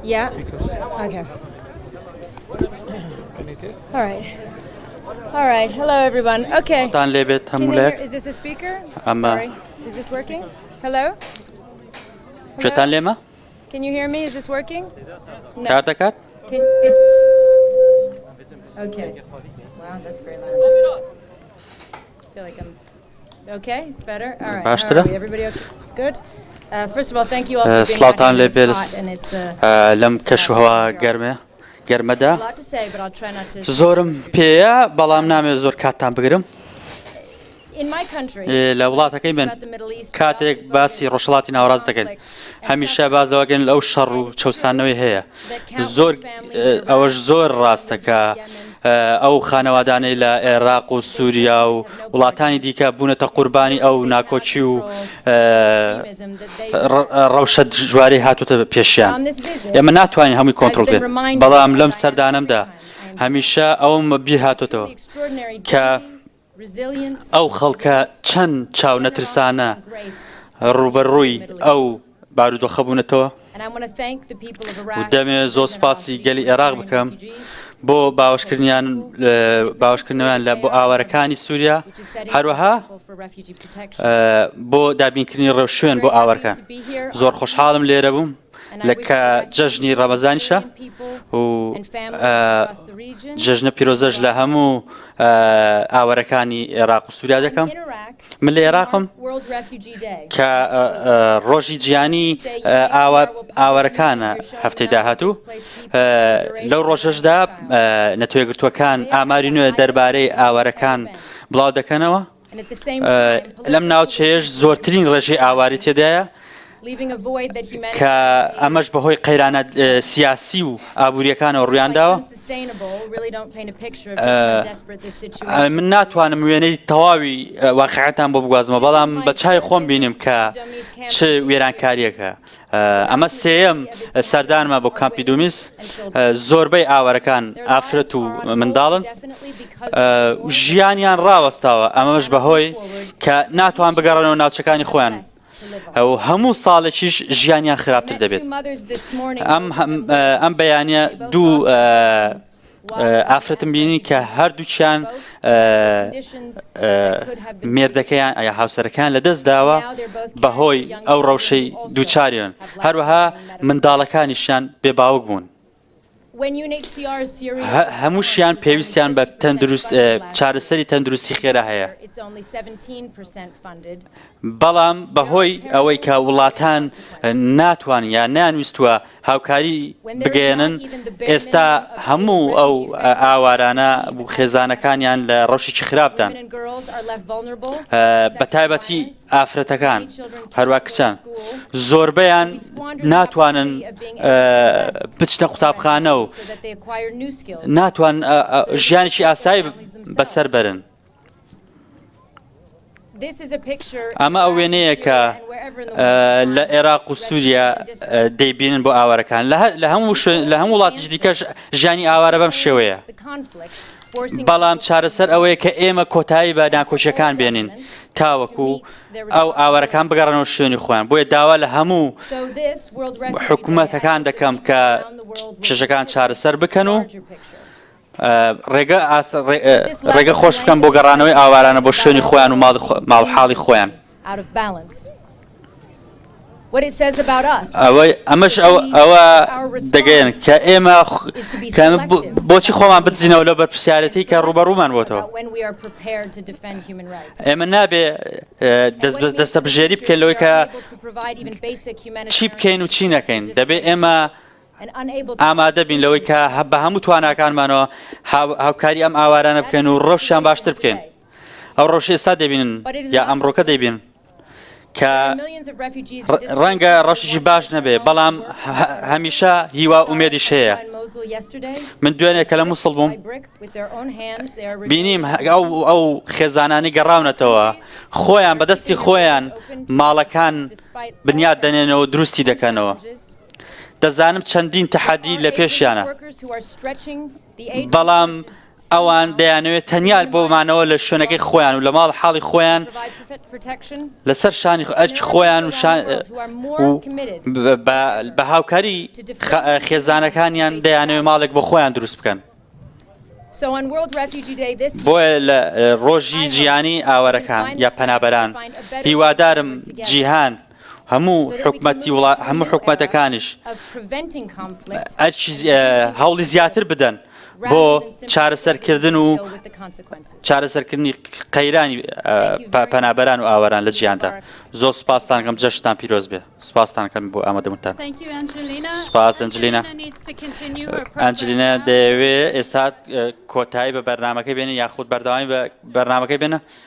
Yeah. Speakers. Okay. Can you test? All right. All right. Hello, everyone. Okay. تان لێبێت Can you hear? هەمولێک Is this a speaker? أما- Sorry. Is this working? Hello? گوێتان Hello? لێمە Can you hear me? Is this working? No. کار دەکات Okay. Wow, that's very loud. I feel like I'm. Okay, it's better. All right. Basta. How are we? Everybody okay? Good. First of all, thank you all for being out سلااوان here. It's لێبێت hot and it's لەم کەشوهەوا گەرمەدا a lot to say, but I'll try not to. زۆرم پێەیە بەڵام نامێت زۆر کاتتان بگرم In my country, لە وڵاتەکەی من about the Middle East, کاتێک باسی ڕۆژهڵاتی ناوەڕاست دەکەن هەمیشە باز لەوەگەن لەو شەڕ و چەسانەوەی هەیە زۆر ئەوەش زۆر ڕاستەکە ئەو خانەوادانەی لە عێراق و سووریا و وڵاتانی دیکە بوونەتە قوربانی ئەو ناکۆچی و ڕەوشە جواری هاتوتە پێشیان ئێمە ناتوانین هەمووی کۆنتترۆل بێت بەڵام لەم سەردانمدا هەمیشە ئەوم بیر هاتوتەوە کە ئەو خەڵکە چەند چاو نەترسانە ڕوبەڕووی ئەو بارودۆخە بوونەتەوە و دەمێ زۆر سپاسی گەلی عێراق بکەم بۆ باوەشکردنەوەیان لە بۆ ئاوارەکانی سووریا هەروەها بۆ دابینکردنی ڕێو شوێن بۆ ئاوەرەکان زۆر خۆشحاڵم لێرە بووم لە کە جەژنی ڕەمەزانیشە و جەژنە پیرۆزەش لە هەموو ئاوەرەکانی عێراق و سووریا دەکەم من لە عێراقم کە ڕۆژی جیانی ئاوەرەکانە هەفتەی داهاتوو لەو ڕۆژەشدا نەتوێگرتووەکان ئاماری نوێ دەربارەی ئاوەرەکان بڵاو دەکەنەوە لەم ناوچەیەش زۆرترین ڕێژەی ئاواری تێدایە کە ئەمەش بەهۆی قەیرانە سیاسی و ئابوووریەکانەوە ڕوویانداوە من ناتوانم وێنەی تەواوی واقعەتان بۆ بگوازمە بەڵام بە چای خۆم بینیم کە چ وێرانکاریەکە ئەمە سێەم سەردانمە بۆ کامپی دومیس زۆربەی ئاوەرەکان ئافرەت و منداڵن ژیانیان ڕاوەستاوە ئەمەش بەهۆی کە ناتوان بگەڕێنەوە ناوچەکانی خۆیان ئەو هەموو ساڵێکیش ژیانیان خراپتر دەبێت ئەم بەیانە دوو ئافرەتم بینی کە هەردووچیان مێردەکەیان یا هاوسەرەکان لەدەست داوە بەهۆی ئەو ڕەوشەی دووچاریان هەروەها منداڵەکانیشیان بێباوک بوون هەمووشیان پێویستیان بە چارەسەری تەندروستی خێرا هەیە بەڵام بەهۆی ئەوەی کە وڵاتان ناتوانن یان نانویستووە هاوکاری بگەێنن ئێستا هەموو ئەو ئاوارانە بوو خێزانەکانیان لە ڕەوشێکی خراپدان بە تایبەتی ئافرەتەکان هەروە کچان زۆربەیان ناتوانن بچنە قوتابخانە و ناتوان ژیانێکی ئاسایی بەسەر بەرن ئەمە ئەو وێنەیە کە لە عێراق و سووریا دەیبینن بۆ ئاوارەکان لە هەموو وڵاتی دیکەش ژیانی ئاوارە بەم شێوەیە بەڵام چارەسەر ئەوەیە کە ئێمە کۆتایی بە ناکۆچیەکان بێنین تاوەکو ئەو ئاوارەکان بگەڕنەوە شوێنی خۆیان بۆیە داوا لە هەموو حکوومەتەکان دەکەم کە کێشەکان چارەسەر بکەن و ڕێگە خۆش بکەن بۆ گەڕانەوەی ئاوارانە بۆ شوێنی خۆیان و ماڵحاڵی خۆیان ئەمەش ئەوە دەگەێن کە ئێمە بۆچی خۆمان بتزینەوە لە بەرپرسیارەتی کە ڕوبەڕوومان بۆتەوە ئێمە نابێ دەستە بژێری بکەین لەوەی کە چی بکەین و چی نەکەین دەبێ ئێمە ئامادە بین لەوەی کە بە هەموو تواناکانمانەوە هاوکاری ئەم ئاوارانە بکەن و ڕەوشیان باشتر بکەین ئەو ڕۆژی ئێستا دەبینن یا ئەمڕۆکە دەبین کە ڕەنگە ڕەوشێکی باش نەبێ بەڵام هەمیشە هیوا ئومێدیش هەیە من دوێنێ کە لە مووسڵ بووم بینیم ئەو خێزانانی گەڕاونەتەوە خۆیان بەدەستی خۆیان ماڵەکان بنیاد دەنێنەوە دروستی دەکەنەوە دەزانم چەندین تەحەدی لە پێشیانە بەڵام ئەوان دەیانەوێت تەنیا بۆمانەوە لە شوێنەکەی خۆیان و لە ماڵ حاڵی خۆیان لەسەر شانی ئەرچ خۆیان و بە هاوکاری خێزانەکانیان دەیانەوێت ماڵێک بۆ خۆیان دروست بکەن. بۆیە لە ڕۆژی جیهانی ئاوەرەکان یا پەنابەران هیوادارم جیهان هەموو حکومەتەکانیش هەوڵی زیاتر بدەن بۆ چارەسەرکردن و چارەسەرکردنی قەیرانی پەنابەران و ئاوەران لە جیهاندا. زۆر سوپاستان دەکەم، جەشتان پیرۆز بێ. سوپاستان دەکەم بۆ ئامادەبوونتان. سوپاس ئەنجلینا. ئەنجلینا دەیەوێت ئێستا کۆتایی بە بەرنامەکەی بێنێ یاخود بەردەوامی بە بەرنامەکەی بێنە؟